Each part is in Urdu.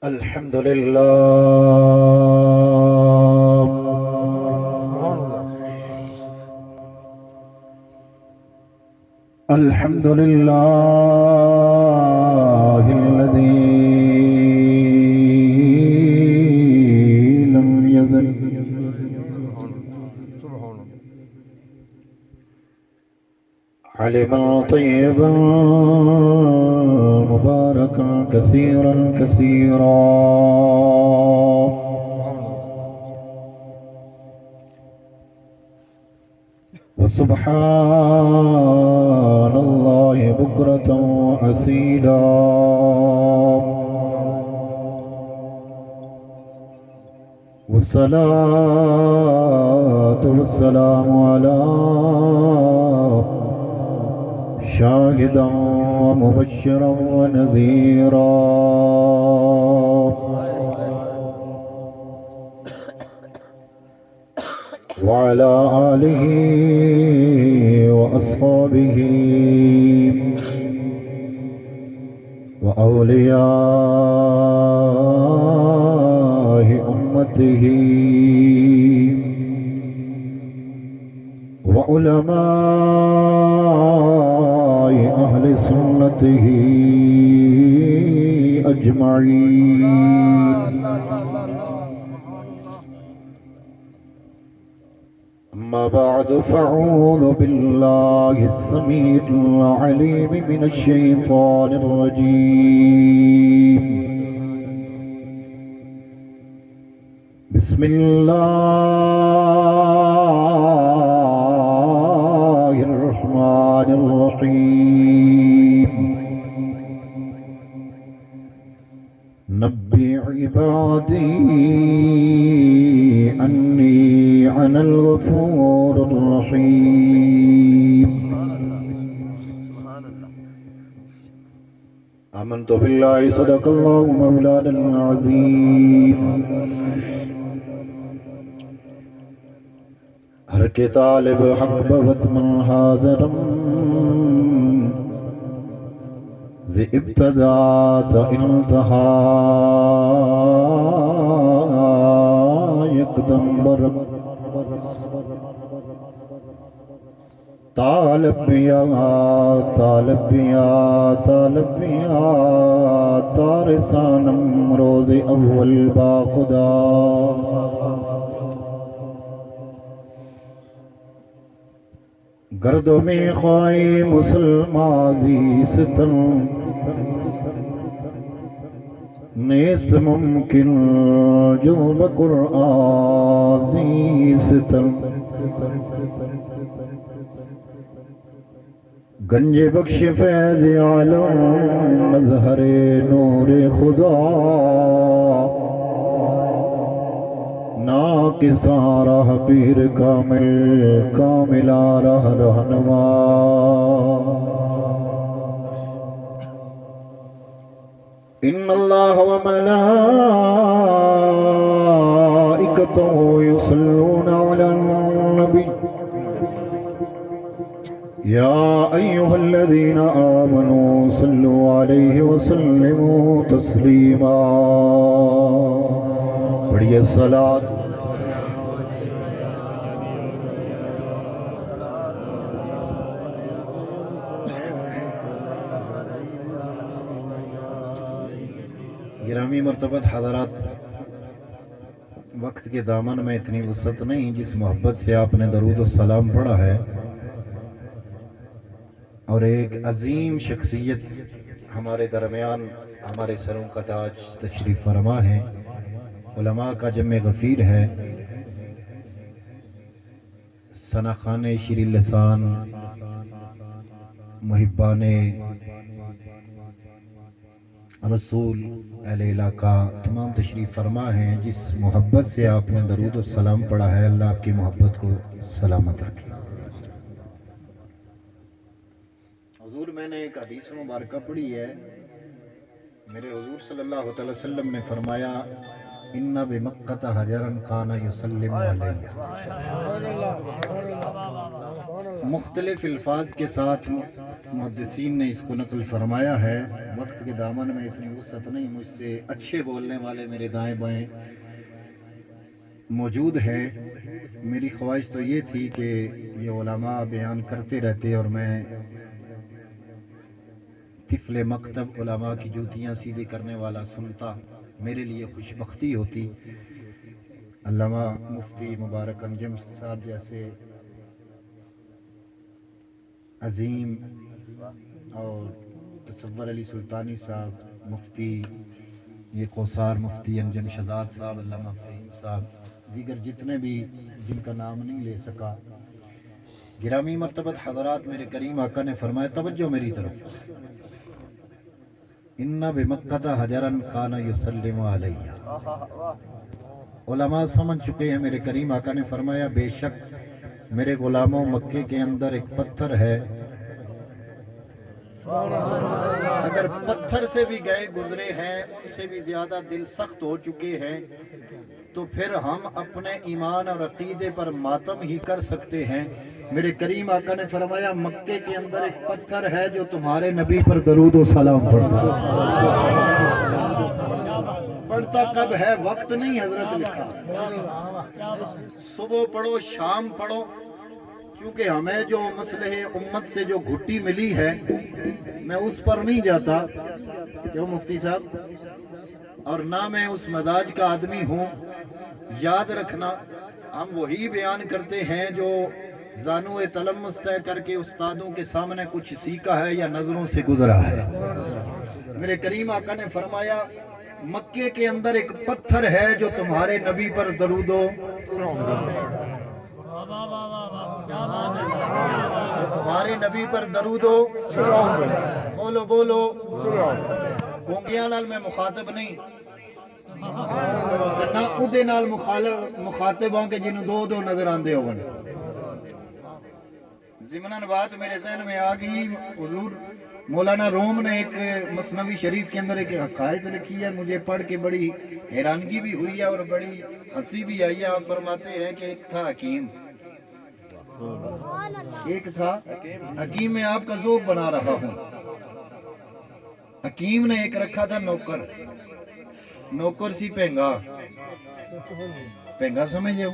الحمد لله الحمد لله الذي لم يزل علما طيبا مباركا كثيرا كثيرا وسبحان الله بكرة وأصيلا والصلاة والسلام على شاهدا ومبشرا ونذيرا وعلى آله وأصحابه وأولياء أمته وعلماء أهل سنته أجمعين. أما بعد فأعوذ بالله السميع العليم من الشيطان الرجيم. بسم الله الرحمن الرحيم. نبئ عبادي أني أنا الغفور الرحيم. آمنت بالله صدق الله مولانا العظيم. ہر کے طالب حق بوت من حاضرم ذی ابتدا تا انتہا یکدم برم طالب بیا طالب بیا طالب بیا تارسانم روز اول با خدا. گردوں میں خواہی مسلمان زی ستم نیست ممکن جو بقرآن زی ستم. گنج بخش فیض عالم مظہر نور خدا ناقصاں راہ پیر کامل کاملا راہ رہنما. ان اللہ وملائکتہ یصلون علی النبی یا ایہا الذین آمنوا صلوا علیہ وسلموا تسلیما. پڑھیے صلاۃ. گرامی مرتبت حضرات، وقت کے دامن میں اتنی وسعت نہیں جس محبت سے آپ نے درود و سلام پڑھا ہے، اور ایک عظیم شخصیت ہمارے درمیان ہمارے سروں کا تاج تشریف فرما ہے، علماء کا جمع غفیر ہے، ثنا خان شیریں لسان محبان رسول اہل علاقہ تمام تشریف فرما ہیں. جس محبت سے آپ نے درود و سلام پڑھا ہے، اللہ آپ کی محبت کو سلامت رکھے. حضور، میں نے ایک حدیث مبارکہ پڑھی ہے. میرے حضور صلی اللہ علیہ وسلم نے فرمایا ان بمکہ حجرا کان یسلم علیہ. مختلف الفاظ کے ساتھ محدثین نے اس کو نقل فرمایا ہے. وقت کے دامن میں اتنی وسعت نہیں، مجھ سے اچھے بولنے والے میرے دائیں بائیں موجود ہیں. میری خواہش تو یہ تھی کہ یہ علماء بیان کرتے رہتے اور میں طفل مکتب علماء کی جوتیاں سیدھی کرنے والا سنتا، میرے لیے خوش بختی ہوتی. علامہ مفتی مبارک انجم صاحب جیسے عظیم اور تصور علی سلطانی صاحب، مفتی یہ قوسار مفتی انجم شداد صاحب، علامہ فہیم صاحب، دیگر جتنے بھی جن کا نام نہیں لے سکا. گرامی مرتبت حضرات، میرے کریم آقا نے فرمایا توجہ میری طرف، ان بمکۃ حجرا کان یسلم علیہ. علماء سمجھ چکے ہیں. میرے کریم آقا نے فرمایا بے شک میرے غلاموں، مکے کے اندر ایک پتھر ہے، اگر پتھر سے بھی گئے گزرے ہیں، ان سے بھی زیادہ دل سخت ہو چکے ہیں، تو پھر ہم اپنے ایمان اور عقیدے پر ماتم ہی کر سکتے ہیں. میرے کریم آقا نے فرمایا مکے کے اندر ایک پتھر ہے جو تمہارے نبی پر درود و سلام پڑھتا ہے. پڑھتا کب ہے؟ وقت نہیں حضرت لکھا، صبح پڑھو شام پڑھو. کیونکہ ہمیں جو مصلح امت سے جو گھٹی ملی ہے، میں اس پر نہیں جاتا کیوں مفتی صاحب، اور نہ میں اس مزاج کا آدمی ہوں. یاد رکھنا، ہم وہی بیان کرتے ہیں جو زانو تلمس طے کر کے استادوں کے سامنے کچھ سیکھا ہے یا نظروں سے گزرا ہے. میرے کریم آقا نے فرمایا مکے کے اندر ایک پتھر ہے جو تمہارے نبی پر درود و تمہارے نبی پر درود و بولو بولو گونگیاں نال میں مخاطب نہیں، نہ اودے نال مخاطب ہوں کہ جنہوں دو دو نظر آندے ہو. ضمناً بات میرے ذہن میں آ گئی، حضور مولانا روم نے ایک مثنوی شریف کے اندر ایک حقائق لکھی ہے، مجھے پڑھ کے بڑی حیرانگی بھی ہوئی ہے اور بڑی ہنسی بھی آئی ہے. آپ فرماتے ہیں کہ ایک تھا حکیم، ایک تھا حکیم، میں آپ کا ذوق بنا رہا ہوں. حکیم نے ایک رکھا تھا نوکر، نوکر سی پینگا. پینگا سمجھے ہو؟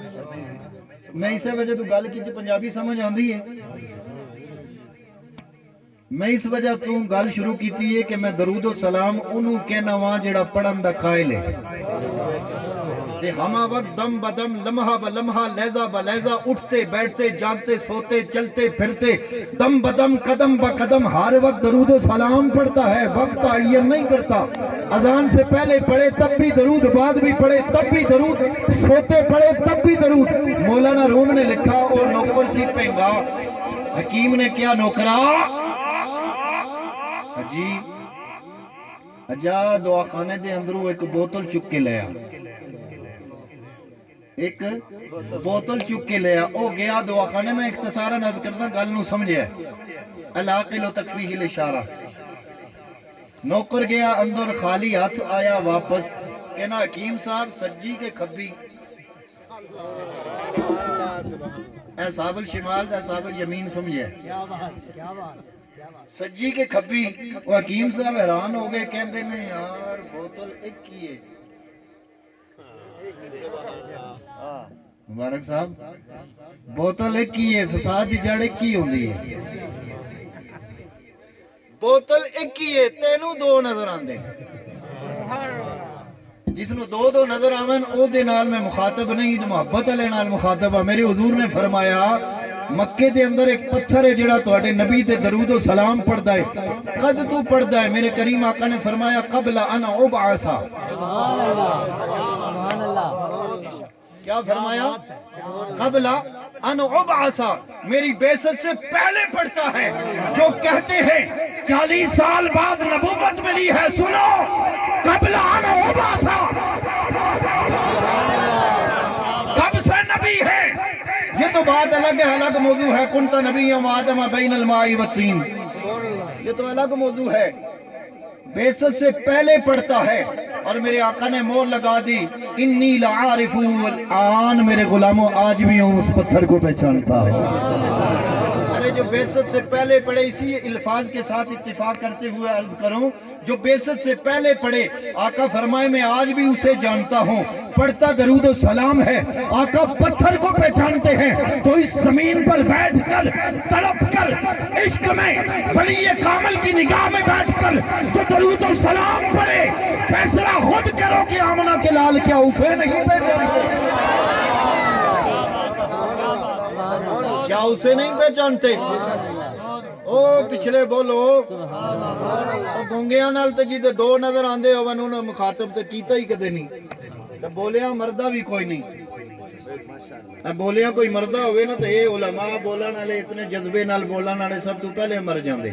میں اسے وجہ تو گل کی پنجابی سمجھ آندی ہے. میں اس وجہ تو گل شروع کیتی ہے کہ میں درود و سلام انہوں کہنا وہاں جڑا پڑھن دا قائل ہے. تے ہما وقت دم بدم لمحہ بلمحہ لہجہ بلہجہ اٹھتے بیٹھتے جاگتے سوتے چلتے پھرتے دم بدم قدم بقدم ہر وقت درود و سلام پڑھتا ہے، وقت تعین نہیں کرتا. اذان سے پہلے پڑھے تب بھی درود، بعد بھی پڑھے تب بھی درود، سوتے پڑھے تب بھی درود. مولانا روم نے لکھا اور نوکر سی پینگا. حکیم نے کیا نوکرا جی اجا دعا خانے دے اندروں ایک بوتل چک کے لیا، ایک بوتل چک کے لیا. او گیا دعا خانے میں. اختصارا نظر کرتا گل نو سمجھے العاقل و تکفیہ الاشارہ. نوکر گیا اندر خالی ہاتھ آیا واپس، کہنا حکیم صاحب سجی کے کھبی، اے صاحب الشمال اے صاحب الیمین سمجھے، سجی کے کھبی. وہ حکیم صاحب حیران ہو گئے، کہندے نے یار بوتل ایک ہی ہے. مبارک صاحب بوتل ایک ہی ہے، فساد دی جڑ ایک ہی ہوندی ہے. بوتل ایک ہی ہے، تینوں دو نظر آندے. جس نو دو دو نظر آمن او دے نال میں مخاطب نہیں، تو محبت علیہ نال مخاطب ہے. میرے حضور نے فرمایا مکے دے اندر ایک پتھر ہے جڑا تواڈے نبی تے درود و سلام پڑھدا ہے. قد تو پڑھدا ہے؟ میرے کریم آقا نے فرمایا قبل ان ابعث. سبحان اللہ سبحان اللہ. کیا فرمایا؟ قبل ان ابعث، میری بعثت سے پہلے پڑھتا ہے. جو کہتے ہیں 40 سال بعد نبوت ملی ہے، سنو قبل ان ابعث، کب سے نبی ہے. یہ تو بات الگ ہے، الگ موضوع ہے. کنت نبی و آدم بین الماء والطین، یہ تو الگ موضوع ہے. بعثت سے پہلے پڑھتا ہے. اور میرے آقا نے مور لگا دی انی لعارف الآن، میرے غلاموں آج بھی ہوں اس پتھر کو پہچانتا ہوں. ارے جو بیست سے پہلے پڑھے، اسی الفاظ کے ساتھ اتفاق کرتے ہوئے عرض کروں، جو بیست سے پہلے پڑھے، آقا فرمائے میں آج بھی اسے جانتا ہوں، پڑھتا درود و سلام ہے۔ آقا پتھر کو پہچانتے ہیں تو اس زمین پر بیٹھ کر تڑپ کر عشق میں ولی کامل کی نگاہ میں بیٹھ کر تو درود و سلام پڑھے، فیصلہ خود کرو کہ آمنہ کے لال کیا اسے نہیں پہچانتے؟ کیا اسے نہیں پہچانتے؟ او پچھلے بولو، او گونگیاں نال تے جی دے دو نظر آندے ہو انہوں نے مخاطب تے کیتا ہی کدے نہیں، تے بولیاں مردہ بھی کوئی نہیں۔ بولیاں کوئی مردہ ہوئے نا تو اے علماء بولن والے اتنے جذبے نال بولن والے سب تو پہلے مر جاندے۔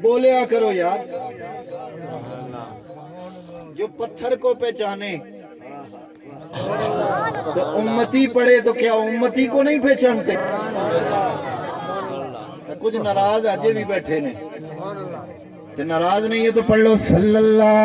بولیا کرو یار، جو پتھر کو پہچانے تو امتی پڑھے تو کیا امتی کو نہیں پہچانتے؟ کچھ ناراض آجے بھی بیٹھے نے، تو ناراض نہیں ہے تو پڑھ لو صلی اللہ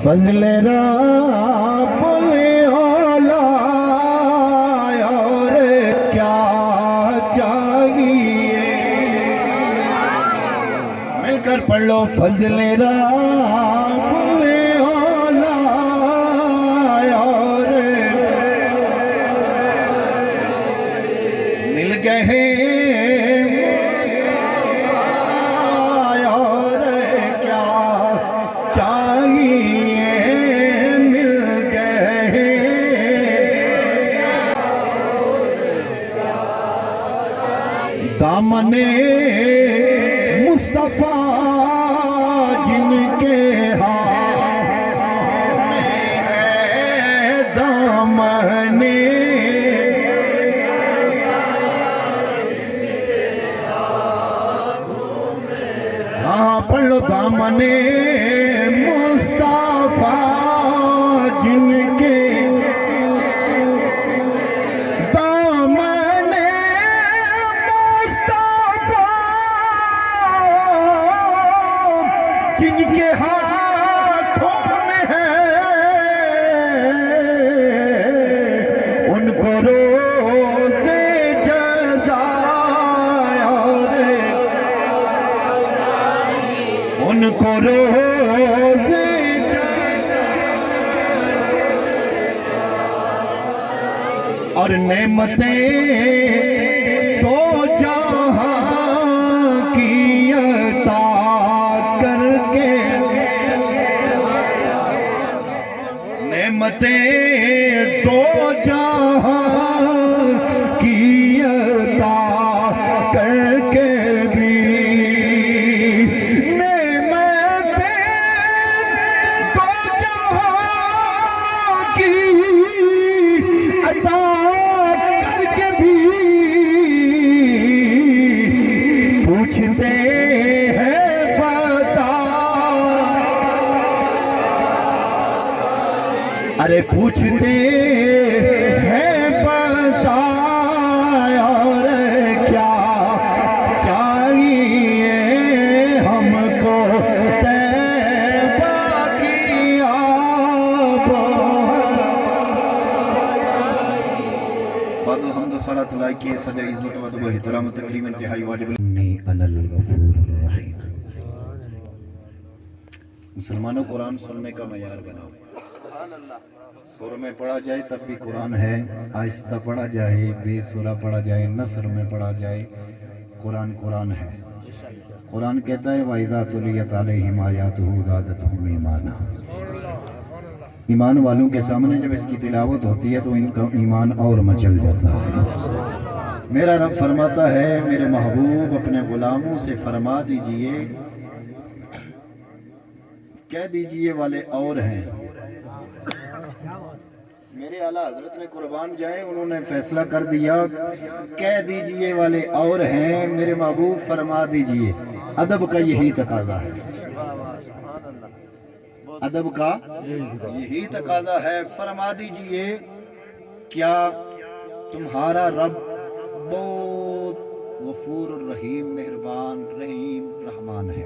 فضل رب اولا اور کیا چاہیے، مل کر پڑھ لو فضل رب اولا اور مل گئے اور کیا چاہیے، دامن مصطفیٰ جن کے ہاتھ میں ہے، دامن ہاں پڑھ لو دامن مصطفیٰ جن کے جن کے ہاتھوں میں ہے، ان کو روز جزا اور ان کو روز اور نعمتیں تو جہاں کی عطا کر کے، نعمتیں تو جہاں کی عطا کر کے بھی، نعمتیں تو جہاں کی عطا کر کے بھی پوچھتے ہیں بتا، ارے پوچھتے ہیں بتا اور کیا چاہیے ہم کو، طیبہ کی آب بعد الحمد و صلاة اللہ کی صدر عزت و ادب و احترام و تکریم انتہائی واجب انا الغفور الرحیم۔ مسلمانوں قرآن سننے کا معیار بناؤ، سر میں پڑھا جائے تب بھی قرآن ہے، آہستہ پڑھا جائے، بے سرہ پڑھا جائے، نثر میں پڑھا جائے، قرآن قرآن ہے۔ قرآن کہتا ہے وَإِذَا تُلِيَتْ عَلَيْهِمْ آيَاتُهُ زَادَتْهُمْ ایمانا، ایمان والوں کے سامنے جب اس کی تلاوت ہوتی ہے تو ان کا ایمان اور مچل جاتا ہے۔ میرا رب فرماتا ہے میرے محبوب اپنے غلاموں سے فرما دیجئے، کہہ دیجئے والے اور ہیں، میرے اعلیٰ حضرت نے قربان جائیں انہوں نے فیصلہ کر دیا، کہہ دیجئے والے اور ہیں، میرے محبوب فرما دیجئے۔ ادب کا یہی تقاضا ہے، ادب کا یہی تقاضا ہے، فرما دیجئے کیا تمہارا رب بہت غفور الرحیم، مہربان، رحیم، رحمان ہے۔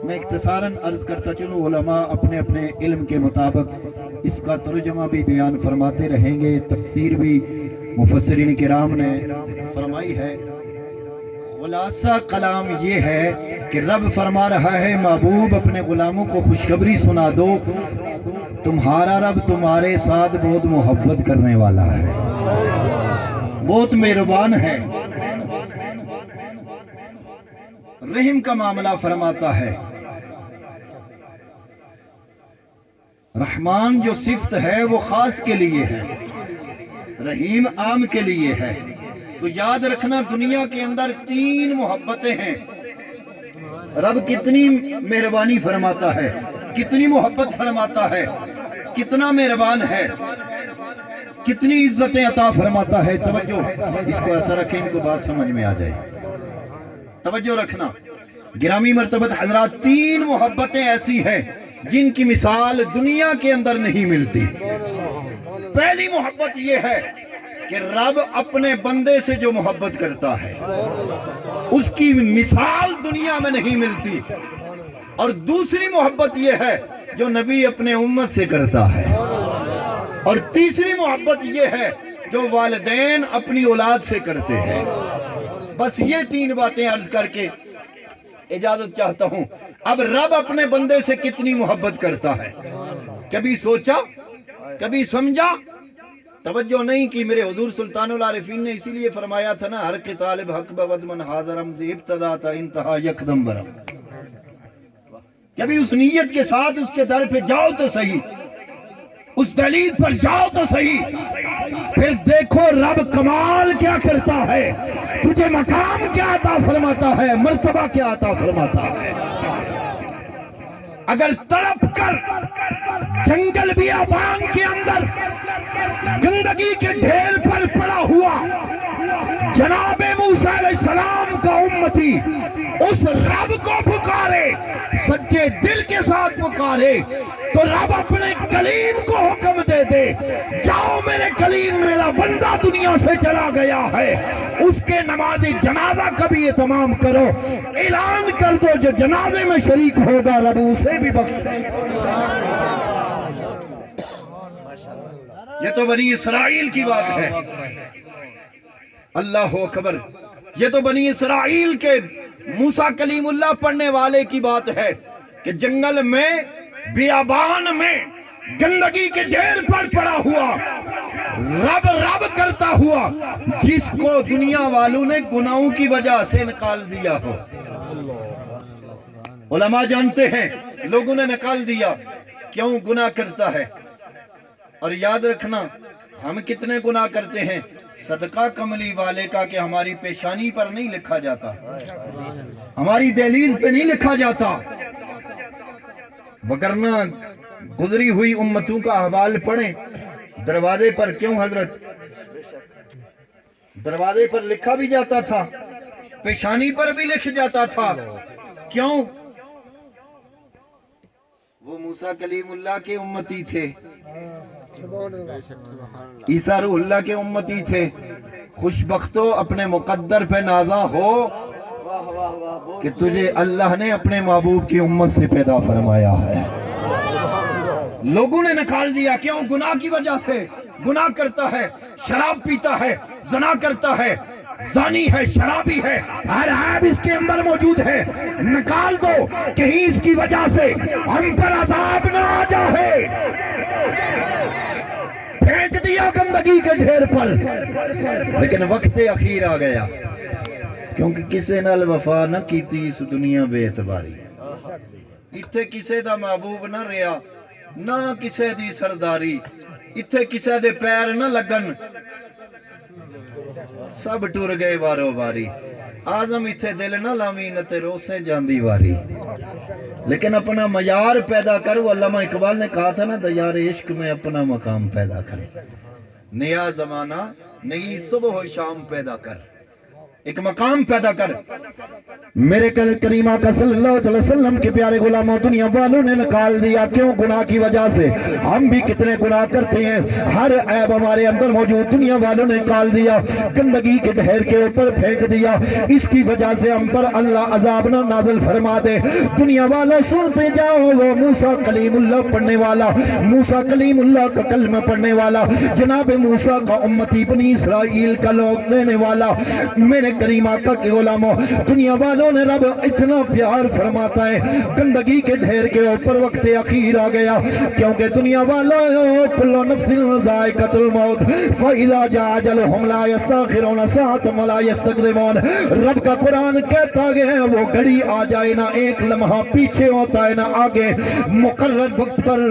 میں اختصاراً عرض کرتا چلوں، علماء اپنے اپنے علم کے مطابق اس کا ترجمہ بھی بیان فرماتے رہیں گے، تفسیر بھی مفسرین کرام نے فرمائی ہے۔ خلاصہ کلام یہ ہے کہ رب فرما رہا ہے محبوب اپنے غلاموں کو خوشخبری سنا دو، تمہارا رب تمہارے ساتھ بہت محبت کرنے والا ہے، بہت مہربان ہے، رحم کا معاملہ فرماتا ہے۔ رحمان جو صفت ہے وہ خاص کے لیے ہے، رحیم عام کے لیے ہے۔ تو یاد رکھنا دنیا کے اندر 3 محبتیں ہیں۔ رب کتنی مہربانی فرماتا ہے، کتنی محبت فرماتا ہے، کتنا مہربان ہے، کتنی عزتیں عطا فرماتا ہے۔ توجہ، اس کو ایسا رکھیں ان کو بات سمجھ میں آ جائے، توجہ رکھنا گرامی مرتبت حضرات۔ 3 محبتیں ایسی ہیں جن کی مثال دنیا کے اندر نہیں ملتی۔ پہلی محبت یہ ہے کہ رب اپنے بندے سے جو محبت کرتا ہے اس کی مثال دنیا میں نہیں ملتی، اور دوسری محبت یہ ہے جو نبی اپنے امت سے کرتا ہے، اور تیسری محبت یہ ہے جو والدین اپنی اولاد سے کرتے ہیں۔ بس یہ 3 باتیں عرض کر کے اجازت چاہتا ہوں۔ اب رب اپنے بندے سے کتنی محبت کرتا ہے، کبھی سوچا، کبھی سمجھا؟ توجہ نہیں کی۔ میرے حضور سلطان العارفین نے اسی لیے فرمایا تھا نا، ہر کے طالب حق بود من حاضر رمزی ابتدا تا انتہا یکدم برم۔ کبھی اس نیت کے ساتھ اس کے در پہ جاؤ تو صحیح، اس دلیل پر جاؤ تو صحیح، پھر دیکھو رب کمال کیا کرتا ہے، تجھے مقام کیا عطا فرماتا ہے، مرتبہ کیا عطا فرماتا ہے۔ اگر تڑپ کر جنگل بیابان کے اندر گندگی کے ڈھیر پر پڑا ہوا جناب موسیٰ علیہ السلام کا امتی اس رب کو پکارے، سچے دل کے ساتھ پکارے، تو رب اپنے کلیم کو حکم دے دے، جاؤ میرے کلیم میرا بندہ دنیا سے چلا گیا ہے، اس کے نماز جنازہ کا بھی اہتمام کرو، اعلان کر دو جو جنازے میں شریک ہوگا رب اسے بھی بخش دے۔ یہ تو بنی اسرائیل کی بات ہے، اللہ اکبر، یہ تو بنی اسرائیل کے موسیٰ کلیم اللہ پڑھنے والے کی بات ہے کہ جنگل میں بیابان میں گندگی کے ڈھیر پر پڑا ہوا رب رب کرتا ہوا جس کو دنیا والوں نے گناہوں کی وجہ سے نکال دیا ہو۔ علماء جانتے ہیں لوگوں نے نکال دیا، کیوں؟ گناہ کرتا ہے۔ اور یاد رکھنا ہم کتنے گناہ کرتے ہیں، صدقہ کملی والے کا کہ ہماری پیشانی پر نہیں لکھا جاتا، ہماری دہلیز پہ نہیں لکھا جاتا، وگرنہ گزری ہوئی امتوں کا احوال پڑھیں، دروازے پر کیوں حضرت، دروازے پر لکھا بھی جاتا تھا، پیشانی پر بھی لکھ جاتا تھا، کیوں؟ وہ موسیٰ کلیم اللہ کے امتی تھے، عیسیٰ روح اللہ کے امتی تھے۔ خوشبختو اپنے مقدر پہ نازا ہو کہ تجھے اللہ نے اپنے محبوب کی امت سے پیدا فرمایا ہے۔ لوگوں نے نکال دیا، کیوں؟ گناہ کی وجہ سے۔ گناہ کرتا ہے، شراب پیتا ہے، زنا کرتا ہے، زانی ہے، شرابی ہے، ہر عیب اس کے اندر موجود ہے، نکال دو کہیں اس کی وجہ سے ہم پر عذاب نہ آ جائے۔ پھینک دیا گندگی کے ڈھیر پر، لیکن وقت اخیر آ گیا، کیونکہ کسے نال وفا نہ کیتی اس دنیا بے اعتباری، اتھے کسے دا محبوب نہ رہا، نہ کسے دی سرداری، اتھے کسے دے پیر نہ لگن، سب ٹور گئے وارو واری، آزم اتھے دل نہ لاویں نہ تے روسے جاندی واری۔ لیکن اپنا معیار پیدا کر، وہ علامہ اقبال نے کہا تھا نا، دیار عشق میں اپنا مقام پیدا کر، نیا زمانہ نئی صبح و شام پیدا کر۔ ایک مقام پیدا کر۔ میرے کریمہ کا صلی اللہ علیہ وسلم کے پیارے غلاموں دنیا والوں نے نکال دیا، کیوں؟ گناہ کی وجہ سے۔ ہم بھی کتنے گناہ کرتے ہیں، ہر عیب ہمارے اندر موجود، دنیا والوں نے نکال دیا، گندگی کے ڈھیر کے اوپر پھینک دیا، اس کی وجہ سے ہم پر اللہ عذاب نہ نازل فرما دے۔ دنیا والا سنتے جاؤ، وہ موسیٰ کلیم اللہ پڑھنے والا، موسیٰ کلیم اللہ کا کلمہ پڑھنے والا، جناب موسیٰ کا امتی بنی اسرائیل کا لوگ لینے والا، میرے کریم آقا کے غلاموں دنیا والوں نے رب اتنا پیار فرماتا ہے، گندگی کے ڈھیر کے اوپر وقت اخیر آ گیا، کیونکہ دنیا والوں کل نفس ذائقۃ الموت فاذا جاء اجلهم لا يستأخرون ساعة ولا يستقدمون۔ رب کا قرآن کہتا ہے وہ گھڑی آ جائے نہ ایک لمحہ پیچھے ہوتا ہے نہ آگے، مقرر وقت پر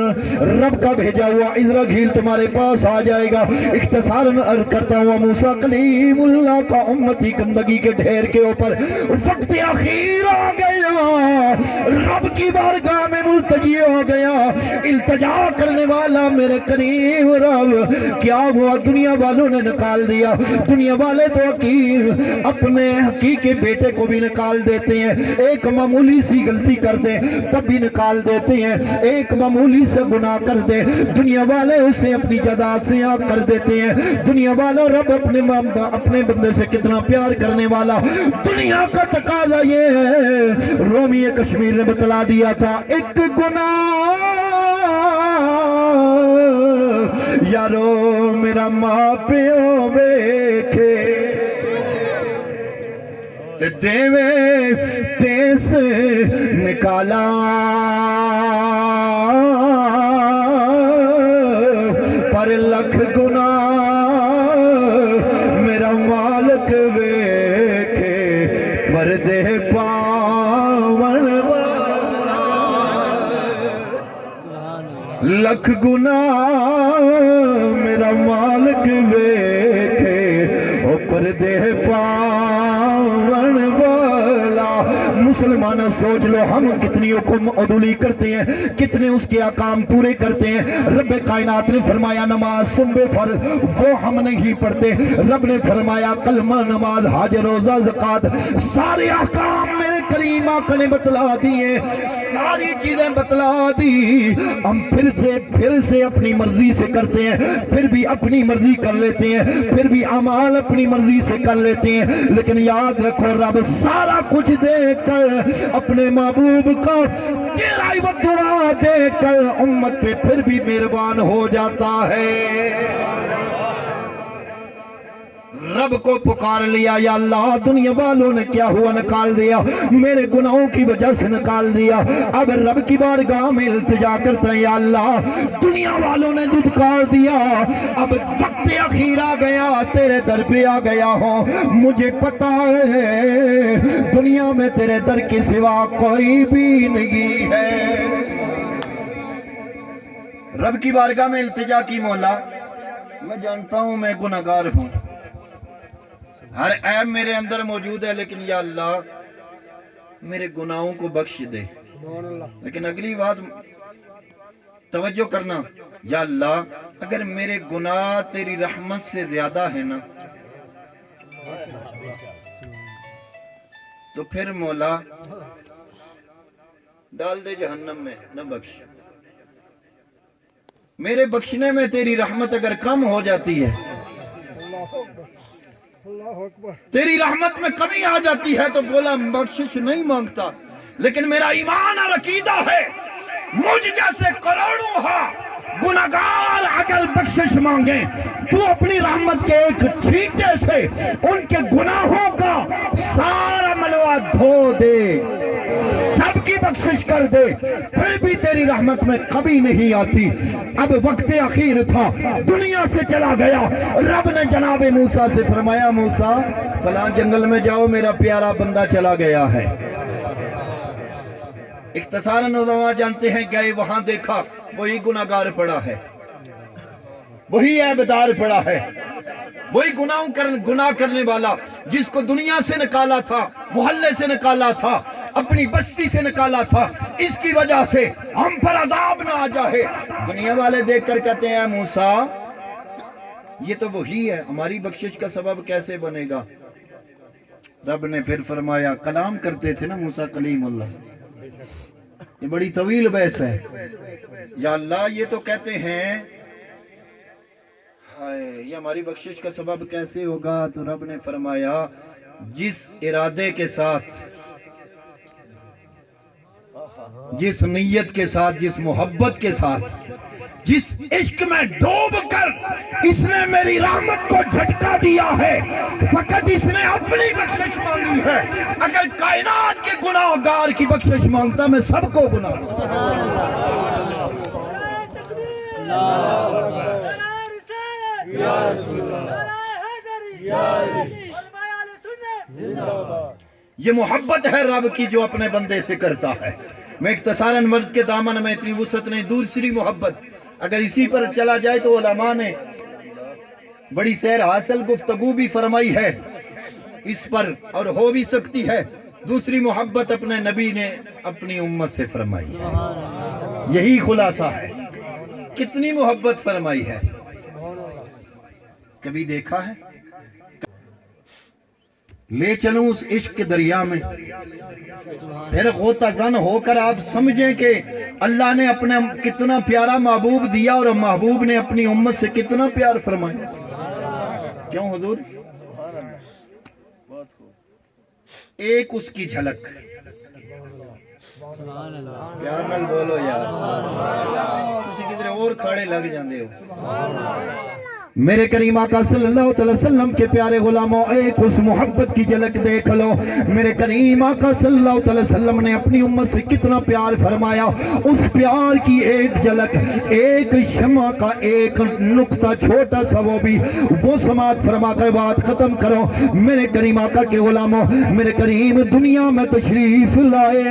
رب کا بھیجا ہوا اسرائیل تمہارے پاس آ جائے گا۔ اختصاراً عرض کرتا ہوں موسیٰ کلیم اللہ کا امتی گندگی کے ڈھیر کے اوپر وقت اخیر آ گیا، رب کی بارگاہ میں ملتجی ہو گیا، التجا کرنے والا میرے کریم رب، کیا ہوا؟ دنیا والوں نے نکال دیا۔ دنیا والے تو اپنے حقیقی بیٹے کو بھی نکال دیتے ہیں، ایک معمولی سی غلطی کر دے تب بھی نکال دیتے ہیں، ایک معمولی سے گناہ کر دے دنیا والے اسے اپنی جزا سے آگ کر دیتے ہیں۔ دنیا والا رب اپنے بندے سے کتنا پیار کرنے والا، دنیا کا تقاضا یہ ہے، رومی کشمیر نے بتلا دیا تھا، ایک گناہ یارو میرا ماں پیو بیکھے تے دیوے دیس نکالا، پر لکھ گناہ میرا مالک ویکھے پردے پاون والا، لکھ گناہ میرا مالک ویکھے او پردے پاون والا۔ مسلمان سوچ لو ہم کتنی حکم عدولی کرتے ہیں، کتنے اس کے احکام پورے کرتے ہیں۔ رب کائنات نے فرمایا نماز تم بے فرض، وہ ہم نہیں پڑھتے۔ رب نے فرمایا کلمہ، نماز، حج، روزہ، زکوٰۃ، سارے احکام میرے کریم آقا نے بتلا دیے، ساری چیزیں بتلا دی، ہم پھر سے اپنی مرضی سے کرتے ہیں، پھر بھی اپنی مرضی کر لیتے ہیں، پھر بھی اعمال اپنی مرضی سے کر لیتے ہیں۔ لیکن یاد رکھو رب سارا کچھ دے کر اپنے محبوب کا تیرا ہی دعا دے کر امت پہ پھر بھی مہربان ہو جاتا ہے۔ رب کو پکار لیا، یا اللہ دنیا والوں نے کیا ہوا؟ نکال دیا، میرے گناہوں کی وجہ سے نکال دیا۔ اب رب کی بارگاہ میں التجا کرتا ہے، یا اللہ دنیا والوں نے دھتکار دیا، اب وقت اخیر آ گیا، تیرے در پہ آ گیا ہوں، مجھے پتا ہے دنیا میں تیرے در کے سوا کوئی بھی نہیں ہے۔ رب کی بارگاہ میں التجا کی، مولا میں جانتا ہوں میں گناہگار ہوں، ہر عیب میرے اندر موجود ہے، لیکن یا اللہ میرے گناہوں کو بخش دے۔ لیکن اگلی بات توجہ کرنا، یا اللہ اگر میرے گناہ تیری رحمت سے زیادہ ہے نا تو پھر مولا ڈال دے جہنم میں، نہ بخش۔ میرے بخشنے میں تیری رحمت اگر کم ہو جاتی ہے، تیری رحمت میں کمی آ جاتی ہے تو بولا بخشش نہیں مانگتا، لیکن میرا ایمان اور عقیدہ ہے مجھ جیسے کروڑوں گناہگار اگر بخشش مانگیں تو اپنی رحمت کے ایک چھینٹے سے ان کے گناہوں کا سارا ملوا دھو دے، سب کی بخشش کر دے، پھر بھی تیری رحمت میں کمی نہیں آتی۔ اب وقت اخیر تھا، دنیا سے چلا گیا، رب نے جناب موسیٰ سے فرمایا موسیٰ فلاں جنگل میں جاؤ، میرا پیارا بندہ چلا گیا ہے۔ اختصاراً علماء جانتے ہیں گئے، وہاں دیکھا وہی گناہگار پڑا ہے، وہی عیبدار پڑا ہے، وہی گناہ کرنے والا جس کو دنیا سے نکالا تھا، محلے سے نکالا تھا، اپنی بستی سے نکالا تھا، اس کی وجہ سے ہم پر عذاب نہ آ جائے۔ دنیا والے دیکھ کر کہتے ہیں موسیٰ یہ تو وہی ہے، ہماری بخشش کا سبب کیسے بنے گا؟ رب نے پھر فرمایا، کلام کرتے تھے نا موسیٰ کلیم اللہ، یہ بڑی طویل بحث ہے، یا اللہ یہ تو کہتے ہیں ہائے یہ ہماری بخشش کا سبب کیسے ہوگا؟ تو رب نے فرمایا جس ارادے کے ساتھ، جس نیت کے ساتھ، جس محبت کے ساتھ، جس عشق میں ڈوب کر اس نے میری رحمت کو جھٹکا دیا ہے، فقط اس نے اپنی بخشش مانگی ہے۔ اگر کائنات کے گناہ گار کی بخشش مانگتا میں سب کو گناہ یہ محبت ہے رب کی جو اپنے بندے سے کرتا ہے۔ میں اختصاراً ورد کے دامن میں اتنی وسعت نہیں، دوسری محبت اگر اسی پر چلا جائے تو علماء نے بڑی سیر حاصل گفتگو بھی فرمائی ہے اس پر، اور ہو بھی سکتی ہے۔ دوسری محبت اپنے نبی نے اپنی امت سے فرمائی ہے، یہی خلاصہ ہے۔ کتنی محبت فرمائی ہے، کبھی دیکھا ہے؟ لے چلوں اس عشق کے دریا میں، پھر غوطہ زن ہو کر آپ سمجھیں کہ اللہ نے اپنا کتنا پیارا محبوب دیا اور محبوب نے اپنی امت سے کتنا پیار فرمایا۔ کیوں حضور؟ ایک اس کی جھلک، پیار نال بولو یار، کسی کدھر اور کھاڑے لگ جاندے ہو۔ میرے کریم آقا صلی اللہ علیہ وسلم کے پیارے غلاموں، ایک اس محبت کی جھلک دیکھ لو۔ میرے کریم آقا صلی اللہ علیہ وسلم نے اپنی امت سے کتنا پیار فرمایا، اس پیار کی ایک جھلک، ایک شمع کا ایک نقطہ چھوٹا سا وہ بھی، وہ سماعت فرما کر بات ختم کرو۔ میرے کریم آقا کے غلاموں، میرے کریم دنیا میں تشریف لائے،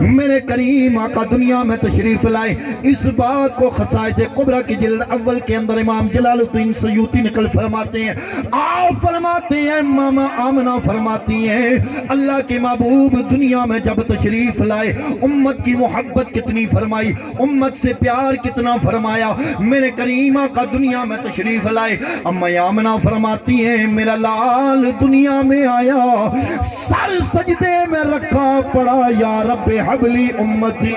میرے کریم آقا دنیا میں تشریف لائے۔ اس بات کو خصائص کبریٰ کی جلد اول کے اندر امام جلال الدین سیوطی نقل فرماتے ہیں، آپ فرماتے ہیں، ماما آمنہ فرماتی ہیں، اللہ کے محبوب دنیا میں جب تشریف لائے، امت کی محبت کتنی فرمائی، امت سے پیار کتنا فرمایا۔ میرے کریم آقا دنیا میں تشریف لائے، امی آمنہ فرماتی ہیں، میرا لال دنیا میں آیا، سر سجدے میں رکھا پڑا، یا رب حبلی امتی۔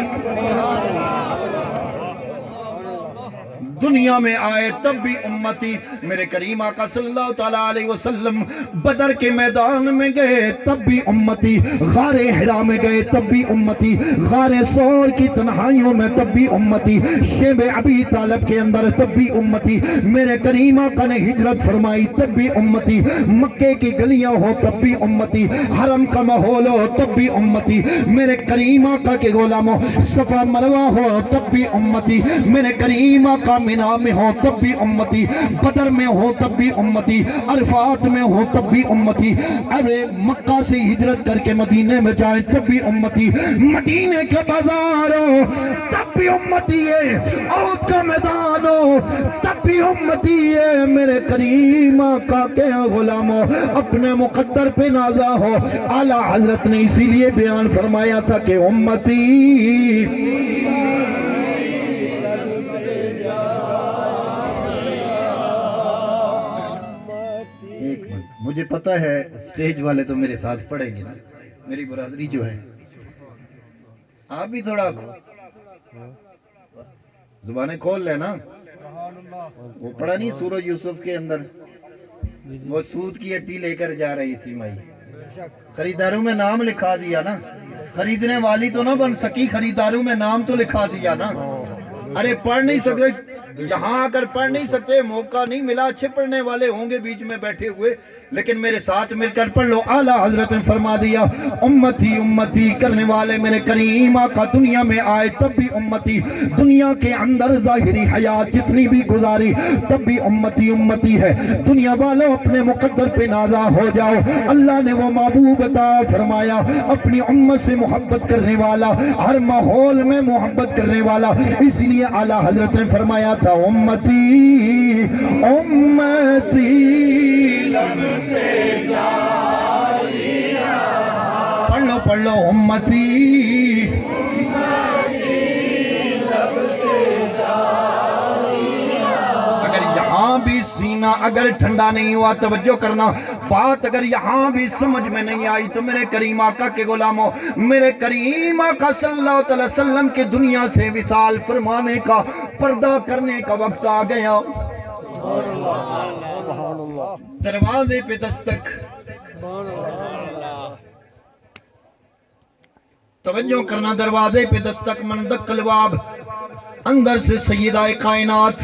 دنیا میں آئے تب بھی امتی۔ میرے کریم آقا صلی اللہ تعالیٰ علیہ وسلم بدر کے میدان میں گئے تب بھی امتی، غار حرا میں گئے تب بھی امتی، غار ثور کی تنہائیوں میں تب بھی امتی، شیب ابی طالب کے اندر تب بھی امتی، میرے کریم آقا نے ہجرت فرمائی تب بھی امتی، مکے کی گلیاں ہو تب بھی امتی، حرم کا ماحول ہو تب بھی امتی، میرے کریم آقا کے غلاموں صفا مروہ ہو تب بھی امتی، میرے کریم آقا مینا میں ہو تب بھی امتی، بدر میں ہو تب بھی امتی، عرفات میں ہو تب بھی امتی، ارے مکہ سے ہجرت کر کے مدینے میں جائیں تب بھی امتی، مدینے کے بازار ہو تب بھی امتی ہے، عہد کا میدان ہو تب بھی امتی ہے۔ میرے کریم آقا کے غلاموں، اپنے مقدر پہ نازا ہو، اعلیٰ حضرت نے اسی لیے بیان فرمایا تھا کہ امتی مجھے پتہ ہے سٹیج والے تو میرے ساتھ پڑھیں گے نا، میری برادری جو ہے، آپ بھی تھوڑا زبانیں کھول لیں نا۔ وہ پڑھا نہیں سورج یوسف کے اندر، وہ سود کی اٹی لے کر جا رہی تھی مائی، خریداروں میں نام لکھا دیا نا، خریدنے والی تو نہ بن سکی، خریداروں میں نام تو لکھا دیا نا۔ ارے پڑھ نہیں سکتے، یہاں آ کر پڑھ نہیں سکتے، موقع نہیں ملا، اچھے پڑھنے والے ہوں گے بیچ میں بیٹھے ہوئے، لیکن میرے ساتھ مل کر پڑھ لو۔ اعلیٰ حضرت نے فرما دیا، امتی امتی کرنے والے میرے کریم آقا دنیا میں آئے تب بھی امتی، دنیا کے اندر ظاہری حیات جتنی بھی گزاری تب بھی امتی امتی ہے۔ دنیا والوں اپنے مقدر پہ نازا ہو جاؤ، اللہ نے وہ محبوب عطا فرمایا، اپنی امت سے محبت کرنے والا، ہر ماحول میں محبت کرنے والا، اس لیے اعلیٰ حضرت نے فرمایا تھا، امتی امتی پڑھ لو امتی اگر یہاں بھی سینہ پینا اگر ٹھنڈا نہیں ہوا، توجہ کرنا، بات اگر یہاں بھی سمجھ میں نہیں آئی تو میرے کریم آقا کے غلاموں، میرے کریم آقا صلی اللہ علیہ وسلم کی دنیا سے وصال فرمانے کا، پردہ کرنے کا وقت آ گیا۔ دروازے پہ دستک، توجہ کرنا، دروازے پہ دستک، من دق الباب، اندر سے سیدہ کائنات،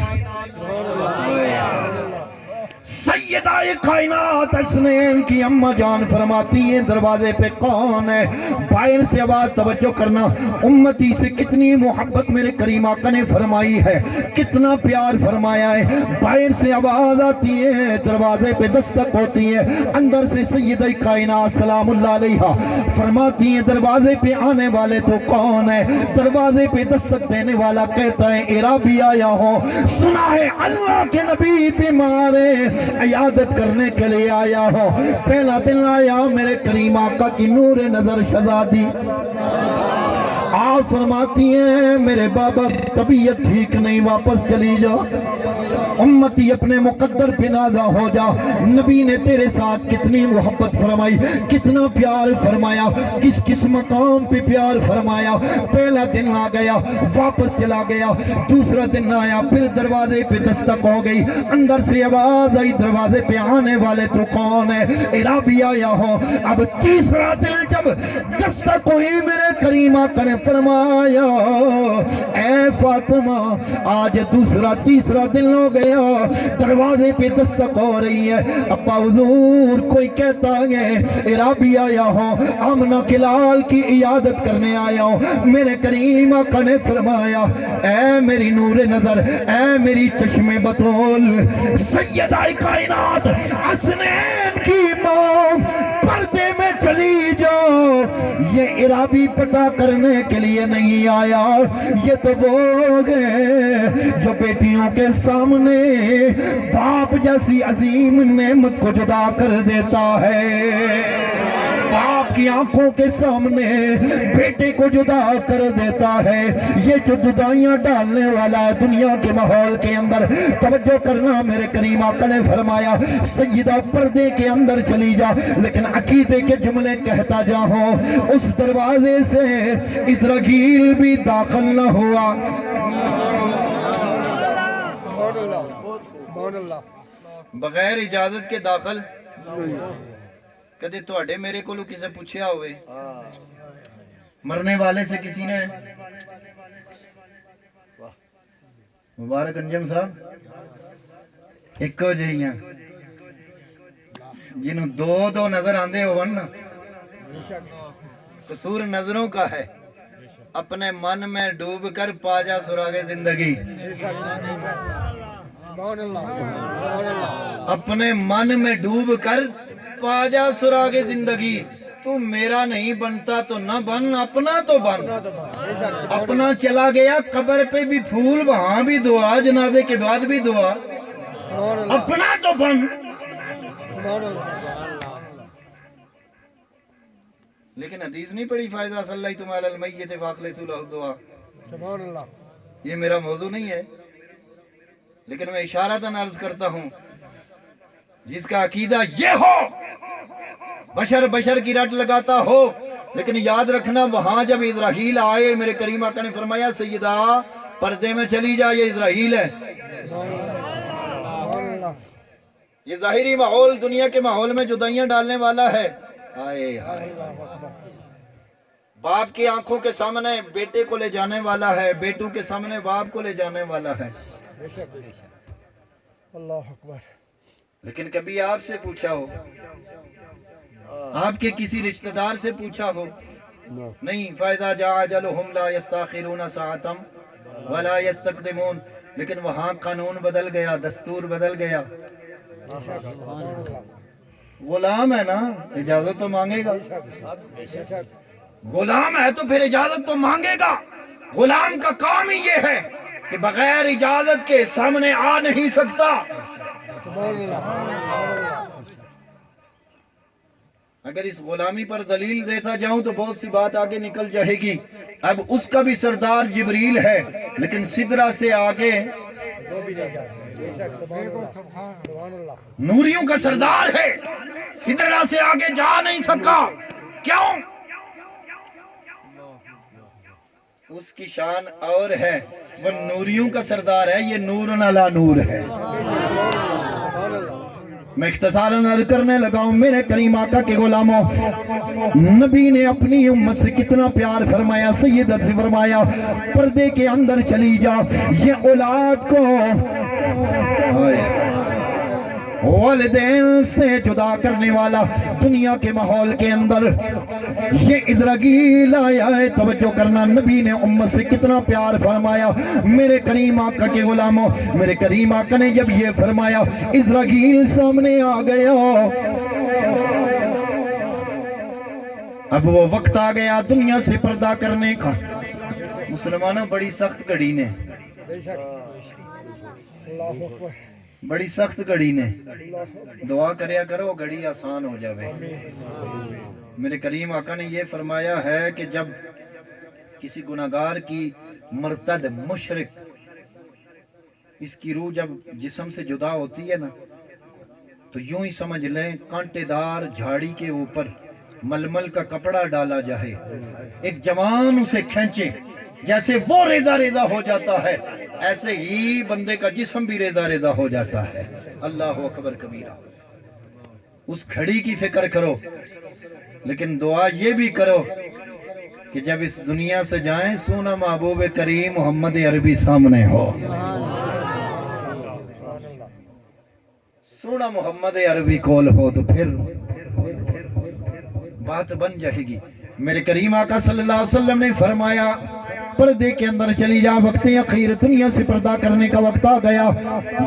سیدہ کائنات حسنین کی اماں جان فرماتی ہیں دروازے پہ کون ہے؟ باہر سے آواز، توجہ کرنا، امتی سے کتنی محبت میرے کریم آقا نے فرمائی ہے، کتنا پیار فرمایا ہے۔ باہر سے آواز آتی ہے، دروازے پہ دستک ہوتی ہے، اندر سے سیدہ کائنات سلام اللہ علیہا فرماتی ہیں دروازے پہ آنے والے تو کون ہے؟ دروازے پہ دستک دینے والا کہتا ہے عرابی آیا ہوں، سنا ہے اللہ کے نبی بیمار ہے، عیادت کرنے کے لیے آیا ہو۔ پہلا دن آیا میرے کریم آقا کی نور نظر شہزادی، آپ فرماتی ہیں میرے بابا طبیعت ٹھیک نہیں، واپس چلی جا، امتی اپنے مقدر پہ نازا ہو جا۔ نبی نے تیرے ساتھ کتنی محبت فرمائی، کتنا پیار فرمایا، کس کس مقام پہ پیار فرمایا۔ پہلا دن آ گیا، واپس چلا گیا، دوسرا دن آیا، پھر دروازے پہ دستک ہو گئی، اندر سے آواز آئی دروازے پہ آنے والے تو کون ہے؟ عرابی آیا ہو۔ اب تیسرا دن جب دستک ہوئی، میرے کریم آقا نے فرمایا اے فاطمہ آج دوسرا تیسرا دن ہو گیا، دروازے پہ دستک ہو رہی ہے، ابا حضور کوئی کہتا ہے عرابی آیا ہوں، آمنہ کے لال کی عیادت کرنے آیا ہوں۔ میرے کریم آقا نے فرمایا اے میری نور نظر، اے میری چشم بطول، سیدہ کائنات حسنین کی ماں، پردے میں چلی جاؤ، یہ عرابی پتہ کرنے کے لیے نہیں آیا، یہ تو وہ ہے جو بیٹیوں کے سامنے باپ جیسی عظیم نعمت کو جدا کر دیتا ہے، باپ کی آنکھوں کے سامنے بیٹے کو جدا کر دیتا ہے، یہ جو جدائیاں ڈالنے والا ہے دنیا کے ماحول کے اندر۔ توجہ کرنا، میرے کریم آقا نے فرمایا سیدہ پردے کے اندر چلی جا، لیکن عقیدے کے جملے کہتا جاؤ، اس دروازے سے اسرائیل بھی داخل نہ ہوا، بغیر اجازت کے داخل۔ کدے توڑے میرے کو لو کسے پوچھیا ہوئے، مرنے والے سے کسی نے؟ مبارک انجم صاحب ایک کو جہیاں جنہوں دو نظر آندے ہو ون، قصور نظروں کا ہے، اپنے من میں ڈوب کر پا جا سراغ زندگی، اپنے من میں ڈوب کر پا جا سراغ زندگی۔ تو میرا نہیں بنتا تو نہ بن، اپنا تو بن، اپنا چلا گیا قبر پہ بھی پھول، وہاں بھی دعا، جنازے کے بعد بھی دعا، اپنا تو بن۔ لیکن حدیث نہیں پڑھی فائدہ صلیتم علی المیت فاخلصوا لہ الدعاء، یہ میرا موضوع نہیں ہے، لیکن میں اشارتاً عرض کرتا ہوں جس کا عقیدہ یہ ہو، بشر کی رٹ لگاتا ہو، لیکن یاد رکھنا وہاں جب اسرائیل آئے میرے کریم آقا نے فرمایا سیدہ پردے میں چلی جا، یہ اسرائیل ہے، یہ ظاہری ماحول دنیا کے ماحول میں جدائیاں ڈالنے والا ہے۔ آئے باپ کی آنکھوں کے سامنے بیٹے کو لے جانے والا ہے، بیٹوں کے سامنے باپ کو لے جانے والا ہے۔ اللہ اکبر۔ لیکن کبھی آپ سے پوچھا ہو، آپ کے کسی رشتہ دار سے پوچھا ہو؟ نہیں، فَإِذَا جَاءَ أَجَلُهُمْ لَا يَسْتَأْخِرُونَ سَاعَةً وَلَا يَسْتَقْدِمُونَ، لیکن وہاں قانون بدل گیا، دستور بدل گیا۔ غلام ہے نا، اجازت تو مانگے گا، غلام ہے تو پھر اجازت تو مانگے گا۔ غلام کا کام ہی یہ ہے کہ بغیر اجازت کے سامنے آ نہیں سکتا۔ اگر اس غلامی پر دلیل دیتا جاؤں تو بہت سی بات آگے نکل جائے گی۔ اب اس کا بھی سردار جبریل ہے، لیکن سدرہ سے آگے نوریوں کا سردار ہے، سدرہ سے آگے جا نہیں سکا، کیوں؟ اس کی شان اور ہے، وہ نوریوں کا سردار ہے، یہ نور علی نور ہے۔ میں اختصاراً عرض کرنے لگا ہوں، میرے کریم آقا کے غلاموں، نبی نے اپنی امت سے کتنا پیار فرمایا، سیدت سے فرمایا پردے کے اندر چلی جا، یہ اولاد کو والدین سے جدا کرنے والا دنیا کے ماحول کے اندر یہ اسرائیل آیا ہے۔ توجہ کرنا، نبی نے امت سے کتنا پیار فرمایا۔ میرے کریم آقا کے غلاموں، میرے کریم آقا نے جب یہ فرمایا اسرائیل سامنے آ گیا، اب وہ وقت آ گیا دنیا سے پردہ کرنے کا۔ مسلمانوں بڑی سخت گھڑی نے، بڑی سخت گھڑی نے، دعا کریا کرو گھڑی آسان ہو جاوے۔ میرے کریم آقا نے یہ فرمایا ہے کہ جب کسی گناہگار کی مرتد مشرک اس کی روح جب جسم سے جدا ہوتی ہے نا، تو یوں ہی سمجھ لیں کانٹے دار جھاڑی کے اوپر ململ کا کپڑا ڈالا جائے، ایک جوان اسے کھینچے، جیسے وہ ریزہ ریزہ ہو جاتا ہے ایسے ہی بندے کا جسم بھی ریزہ ریزہ ہو جاتا ہے۔ اللہ اکبر کبیرہ۔ اس گھڑی کی فکر کرو، لیکن دعا یہ بھی کرو کہ جب اس دنیا سے جائیں سونا محبوب کریم محمد عربی سامنے ہو، سونا محمد عربی کول ہو، تو پھر بات بن جائے گی۔ میرے کریم آقا صلی اللہ علیہ وسلم نے فرمایا پردے کے اندر چلی جا، وقت اخیر دنیا سے پردہ کرنے کا وقت آ گیا۔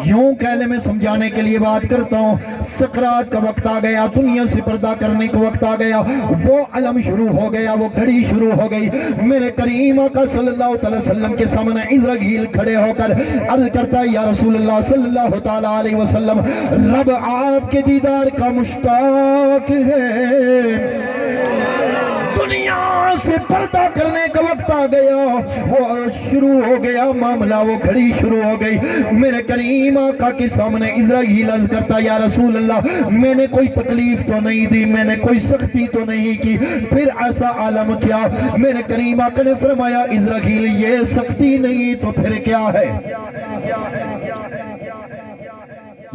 یوں کہلے میں سمجھانے کے لیے بات کرتا ہوں، سکرات کا وقت آ گیا، دنیا سے پردہ کرنے کا وقت آ گیا، وہ علم شروع ہو گیا، وہ گھڑی شروع ہو گئی۔ میرے کریم آقا صلی اللہ علیہ وسلم کے سامنے اسرائیل کھڑے ہو کر عرض کرتا ہے، یا رسول اللہ صلی اللہ علیہ وسلم، رب آپ کے دیدار کا مشتاق ہے، دنیا سے پردہ کرنے کا وقت آ گیا، وہ شروع ہو گیا معاملہ، وہ گھڑی شروع ہو گئی۔ میرے کریم آقا کے سامنے اسرائیل عرض کرتا، یا رسول اللہ میں نے کوئی تکلیف تو نہیں دی، میں نے کوئی سختی تو نہیں کی، پھر ایسا عالم کیا؟ میرے کریم آقا نے فرمایا اسرائیل یہ سختی نہیں تو پھر کیا ہے؟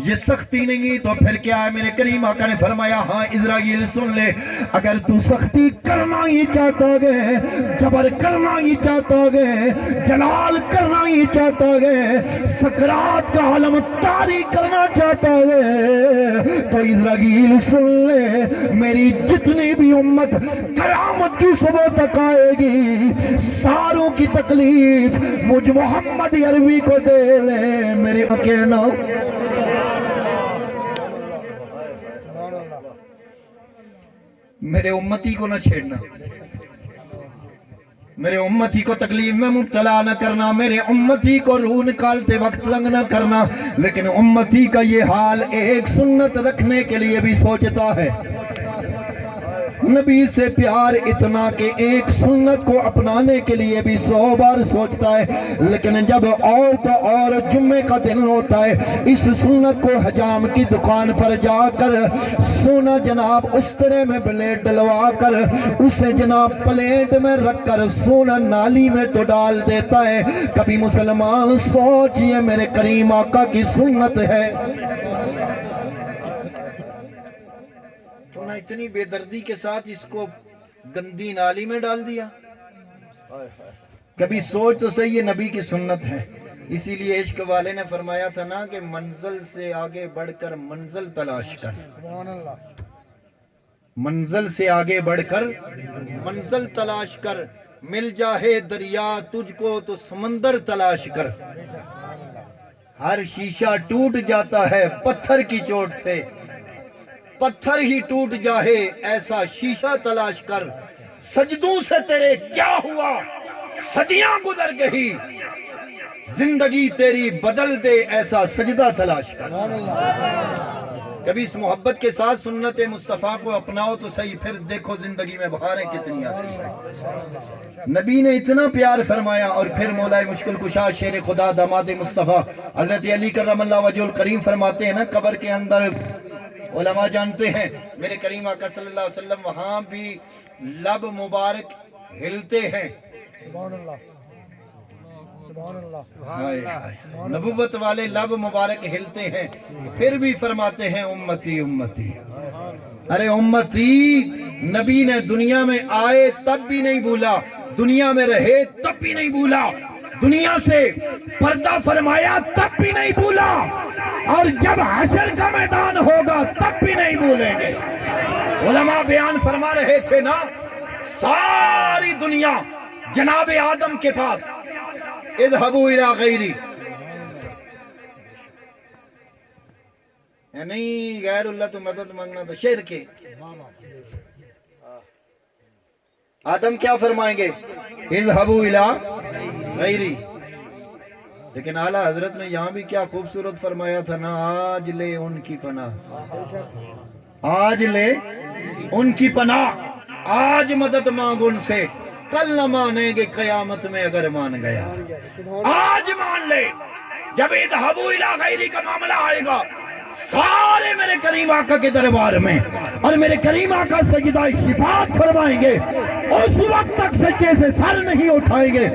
یہ سختی نہیں تو پھر کیا ہے؟ میرے کریم آقا نے فرمایا ہاں اسرائیل سن لے، اگر تو سختی کرنا ہی چاہتا گے، جبر کرنا ہی چاہتا گے، جلال کرنا ہی چاہتا گے، سکرات کا عالم طاری کرنا چاہتا گے، تو اسرائیل سن لے، میری جتنی بھی امت قیامت کی صبح تک آئے گی، ساروں کی تکلیف مجھ محمد عربی کو دے لے۔ میرے کہنا میرے امتی کو نہ چھیڑنا، میرے امتی کو تکلیف میں مبتلا نہ کرنا، میرے امتی کو روح نکالتے وقت تنگ نہ کرنا، لیکن امتی کا یہ حال ایک سنت رکھنے کے لیے بھی سوچتا ہے، نبی سے پیار اتنا کہ ایک سنت کو اپنانے کے لیے بھی 100 بار سوچتا ہے، لیکن جب اور تو اور جمعے کا دن ہوتا ہے، اس سنت کو حجام کی دکان پر جا کر سونا جناب اس طرح میں بلیٹ ڈلوا کر اسے جناب پلیٹ میں رکھ کر سونا نالی میں تو ڈال دیتا ہے۔ کبھی مسلمان سوچئے میرے کریم آقا کی سنت ہے، اتنی بے دردی کے ساتھ اس کو گندی نالی میں ڈال دیا۔ کبھی سوچ تو صحیح، یہ نبی کی سنت ہے۔ اسی لیے عشق والے نے فرمایا تھا نا کہ منزل سے آگے بڑھ کر منزل تلاش کر، منزل سے آگے بڑھ کر منزل تلاش کر، مل جاہے دریا تجھ کو تو سمندر تلاش کر، ہر شیشہ ٹوٹ جاتا ہے پتھر کی چوٹ سے، پتھر ہی ٹوٹ جاہے ایسا شیشہ تلاش کر، سجدوں سے تیرے کیا ہوا صدیاں گزر گئی، زندگی تیری بدل دے ایسا سجدہ تلاش کر۔ کبھی اس محبت کے ساتھ سنت مصطفیٰ کو اپناؤ تو صحیح، پھر دیکھو زندگی میں بہاریں کتنی آتی ہیں۔ نبی نے اتنا پیار فرمایا، اور پھر مولا مشکل کشا شیر خدا داماد مصطفیٰ حضرت علی کرم اللہ وجہ الکریم فرماتے ہیں نا، قبر کے اندر علماء جانتے ہیں میرے کریم آقا صلی اللہ علیہ وسلم وہاں بھی لب مبارک ہلتے ہیں، سبحان اللہ سبحان اللہ، نبوت والے لب مبارک ہلتے ہیں، پھر بھی فرماتے ہیں امتی امتی۔ ارے امتی، نبی نے دنیا میں آئے تب بھی نہیں بھولا، دنیا میں رہے تب بھی نہیں بھولا، دنیا سے پردہ فرمایا تب بھی نہیں بھولا، اور جب حشر کا میدان ہوگا تب بھی نہیں بھولیں گے۔ علماء بیان فرما رہے تھے نا، ساری دنیا جناب آدم کے پاس، اذهبوا الى غیری، نہیں غیر اللہ تو مدد مانگنا تو شرک ہے۔ آدم کیا فرمائیں گے؟ اذهبوا الى غیری، لیکن اعلیٰ حضرت نے یہاں بھی کیا خوبصورت فرمایا تھا نا، آج لے ان کی پناہ، آج لے ان کی پناہ، آج مدد مانگ ان سے، کل نہ مانیں گے قیامت میں اگر مان گیا، آج مان لے۔ جب اذهبوا الى غیری کا معاملہ آئے گا، سارے میرے کریم آقا کے دربار میں، اور میرے کریم آقا سجدہ شفاعت فرمائیں گے، اس وقت تک سجدے سے سر نہیں اٹھائیں گے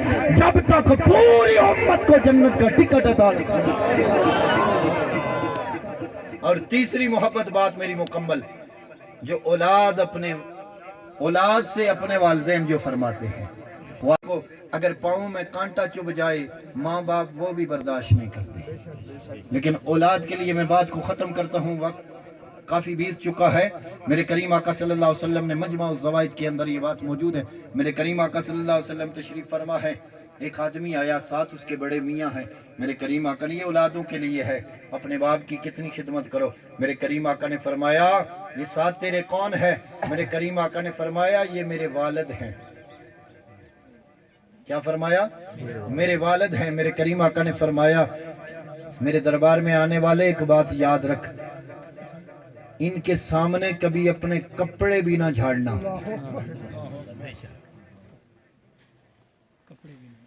جب تک پوری امت کو جنت کا ٹکٹ عطا نہیں۔ اور تیسری محبت بات میری مکمل، جو اولاد سے اپنے والدین جو فرماتے ہیں، وہ اگر پاؤں میں کانٹا چبھ جائے ماں باپ وہ بھی برداشت نہیں کرتے، لیکن اولاد کے لیے میں بات کو ختم کرتا ہوں، وقت کافی بیت چکا ہے۔ میرے کریم آقا صلی اللہ علیہ وسلم نے مجمع الزوائد کے اندر یہ بات موجود ہے، میرے کریم آقا صلی اللہ علیہ وسلم تشریف فرما ہے، ایک آدمی آیا، ساتھ اس کے بڑے میاں ہیں، میرے کریم آقا نے، یہ اولادوں کے لیے ہے، اپنے باپ کی کتنی خدمت کرو، میرے کریم آقا نے فرمایا یہ ساتھ تیرے کون ہے؟ میرے کریم آقا نے فرمایا یہ میرے والد ہیں۔ کیا فرمایا؟ میرے والد ہیں۔ میرے کریم آقا نے فرمایا میرے دربار میں آنے والے ایک بات یاد رکھ، ان کے سامنے کبھی اپنے کپڑے بھی نہ جھاڑنا،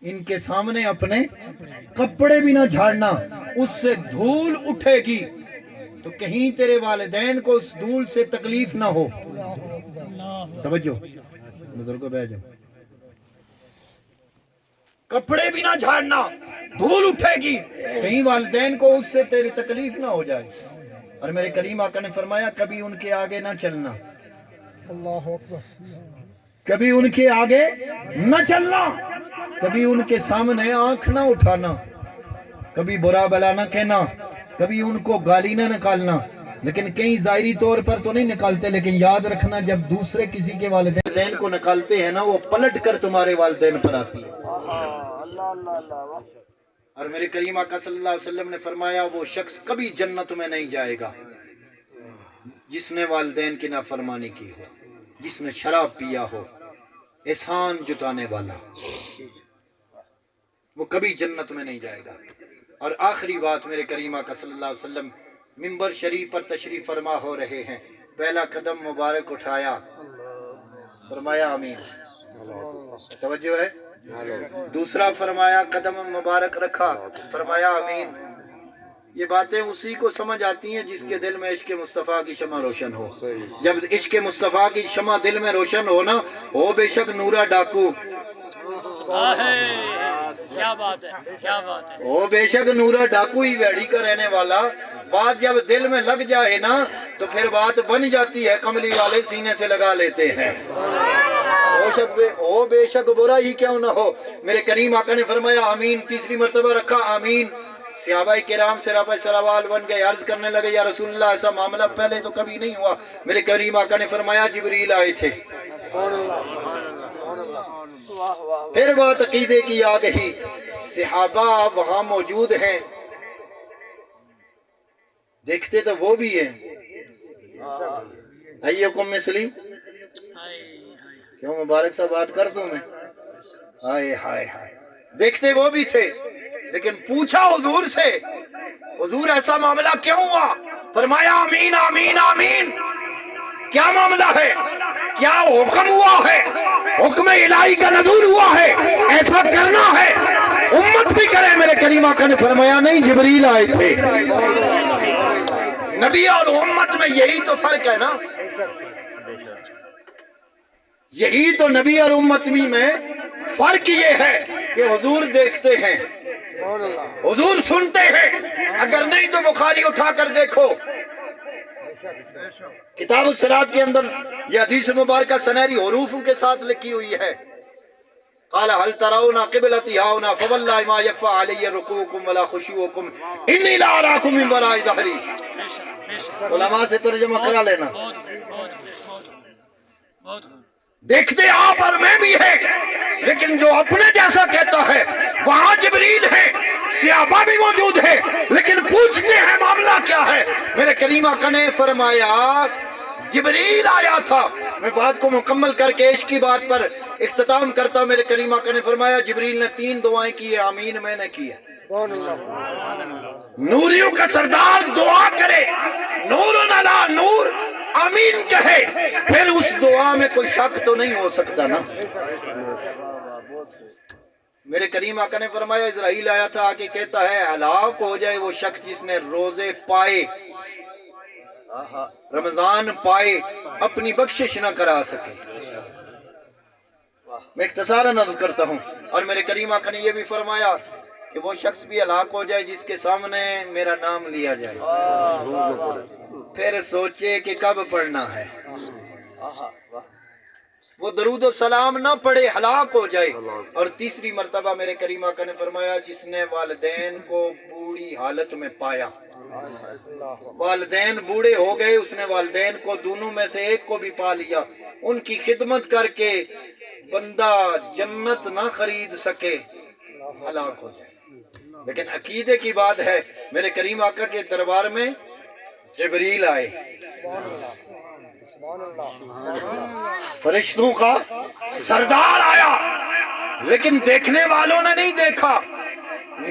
ان کے سامنے اپنے کپڑے بھی نہ جھاڑنا، اس سے دھول اٹھے گی تو کہیں تیرے والدین کو اس دھول سے تکلیف نہ ہو۔ توجہ بزرگوں، بیٹھ جاؤ۔ کپڑے بھی نہ جھاڑنا، دھول اٹھے گی کہیں والدین کو اس سے تیری تکلیف نہ ہو جائے۔ اور میرے کریم آقا نے فرمایا کبھی ان کے آگے نہ چلنا، اللہ اکبر، کبھی ان کے آگے نہ چلنا، کبھی ان کے سامنے آنکھ نہ اٹھانا، کبھی برا بلا نہ کہنا، کبھی ان کو گالی نہ نکالنا، لیکن کئی ظاہری طور پر تو نہیں نکالتے، لیکن یاد رکھنا جب دوسرے کسی کے والدین کو نکالتے ہیں نا، وہ پلٹ کر تمہارے والدین پر آتی ہے۔ اور میرے کریم آقا صلی اللہ علیہ وسلم نے فرمایا وہ شخص کبھی جنت میں نہیں جائے گا جس نے والدین کی نافرمانی کی ہو، جس نے شراب پیا ہو، احسان جتانے والا، وہ کبھی جنت میں نہیں جائے گا۔ اور آخری بات، میرے کریم آقا صلی اللہ علیہ وسلم منبر شریف پر تشریف فرما ہو رہے ہیں، پہلا قدم مبارک اٹھایا، فرمایا آمین، توجہ ہے، دوسرا فرمایا قدم مبارک رکھا، فرمایا آمین۔ یہ باتیں اسی کو سمجھ آتی ہیں جس کے دل میں عشق مصطفیٰ کی شمع روشن ہو۔ جب عشق مصطفیٰ کی شمع دل میں روشن ہو نا، ہو بے شک نورا ڈاکو، کیا بات ہے، کیا بات ہے، وہ بے شک نورا ڈاکو ہی ویڑی کا رہنے والا، بات جب دل میں لگ جائے نا تو پھر بات بن جاتی ہے، کملی والے سینے سے لگا لیتے ہیں۔ او بے شک برا ہی کیوں نہ ہو، میرے کریم آقا نے فرمایا آمین، تیسری مرتبہ رکھا آمین۔ صحابہ کرام سراپا سروال بن گئے، عرض کرنے لگے یا رسول اللہ ایسا معاملہ پہلے تو کبھی نہیں ہوا۔ میرے کریم آقا نے فرمایا جبریل آئے تھے۔ پھر بات عقیدے کی آ گئی، صحابہ وہاں موجود ہیں، دیکھتے تو وہ بھی ہیں، ایکم مثلی، کیوں مبارک سا بات کر دوں میں، ہائے ہائے ہائے، دیکھتے وہ بھی تھے، لیکن پوچھا حضور سے، حضور ایسا معاملہ کیوں ہوا؟ فرمایا آمین آمین آمین. کیا معاملہ ہے؟ کیا حکم ہوا ہے؟ حکم الہی کا نزول ہوا ہے، ایسا کرنا ہے، امت بھی کرے. میرے کریم آقا نے فرمایا نہیں، جبریل آئے تھے. نبی اور امت میں یہی تو فرق ہے نا، یہی تو نبی اور امت میں فرق یہ ہے کہ حضور دیکھتے ہیں، حضور سنتے ہیں. اگر نہیں تو بخاری اٹھا کر دیکھو، کتاب الصلاۃ کے اندر یہ حدیث مبارکہ سنہری حروف کے ساتھ لکھی ہوئی ہے. قال هل ترون قبلتي هنا فوالله ما يخفى علي ركوعكم ولا خشوعكم اني لا اراكم من وراء ظهري. علماء سے ترجمہ کرا لینا. دیکھتے آپ اور میں بھی ہے، لیکن جو اپنے جیسا کہتا ہے وہاں جبریل ہے، صحابہ بھی موجود ہے، لیکن پوچھتے ہیں معاملہ کیا ہے. میرے کریم آقا نے فرمایا جبریل آیا تھا. میں بات کو مکمل کر کے عشق کی بات پر اختتام کرتا ہوں. میرے کریم آقا نے فرمایا جبریل نے 3 دعائیں کی ہے، آمین میں نے کی ہے. نوریوں کا سردار دعا کرے، نور علی نور، آمین کہے، پھر اس دعا میں کوئی شک تو نہیں ہو سکتا نا. میرے کریم آقا نے فرمایا اسرائیل آیا تھا، آکے کہتا ہے ہلاک ہو جائے وہ شخص جس نے روزے پائے، رمضان پائے، اپنی بخشش نہ کرا سکے. میں اختصاراً عرض کرتا ہوں. اور میرے کریم آقا نے یہ بھی فرمایا کہ وہ شخص بھی ہلاک ہو جائے جس کے سامنے میرا نام لیا جائے، پھر سوچے کہ کب پڑھنا ہے. وہ درود و سلام نہ پڑھے، ہلاک ہو جائے. اور تیسری مرتبہ میرے کریم آقا نے فرمایا جس نے والدین کو بوڑھی حالت میں پایا، والدین بوڑھے ہو گئے، اس نے والدین کو دونوں میں سے ایک کو بھی پا لیا، ان کی خدمت کر کے بندہ جنت نہ خرید سکے، ہلاک ہو جائے. لیکن عقیدے کی بات ہے، میرے کریم آقا کے دربار میں جبریل آئے، فرشتوں کا سردار آیا، لیکن دیکھنے والوں نے نہیں دیکھا،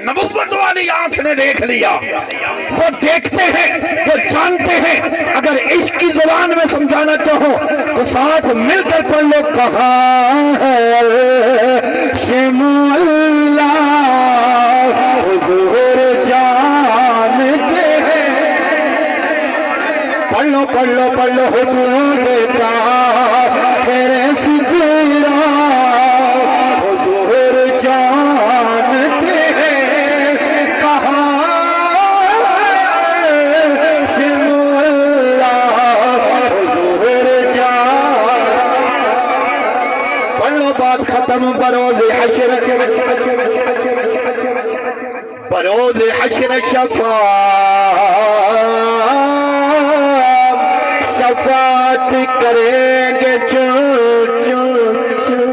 نبوت والی آنکھ نے دیکھ لیا. وہ دیکھتے ہیں، وہ جانتے ہیں. اگر عشق کی زبان میں سمجھانا چاہو تو ساتھ مل کر پڑھ لو. کہاں ہے شم اللہ حضور جانتے ہیں. پڑھ لو پڑھ لو پڑھ لو حضور دیتا تیرے سجدہ حضور جانتے ہیں. کہاں شم اللہ حضور جان. پڑھ لو بات ختم. بروز حشر، بروز حشر شفاعت کریں گے چن چن چن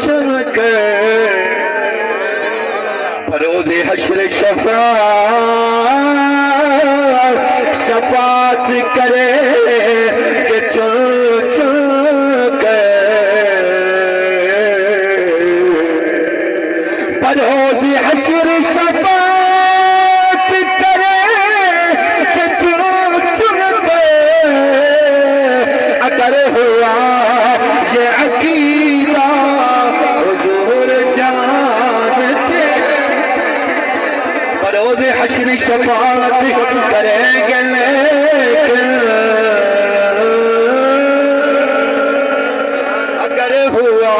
چن کر. بروز حشر شفاعت کریں گے چن چن کر. بروز حشر شفاعت کریں گے چن چن کر. اگر ہوا یہ عقیدہ حضور جانتے، بروز حشر شفاعت کریں گے، لیکن اگر ہوا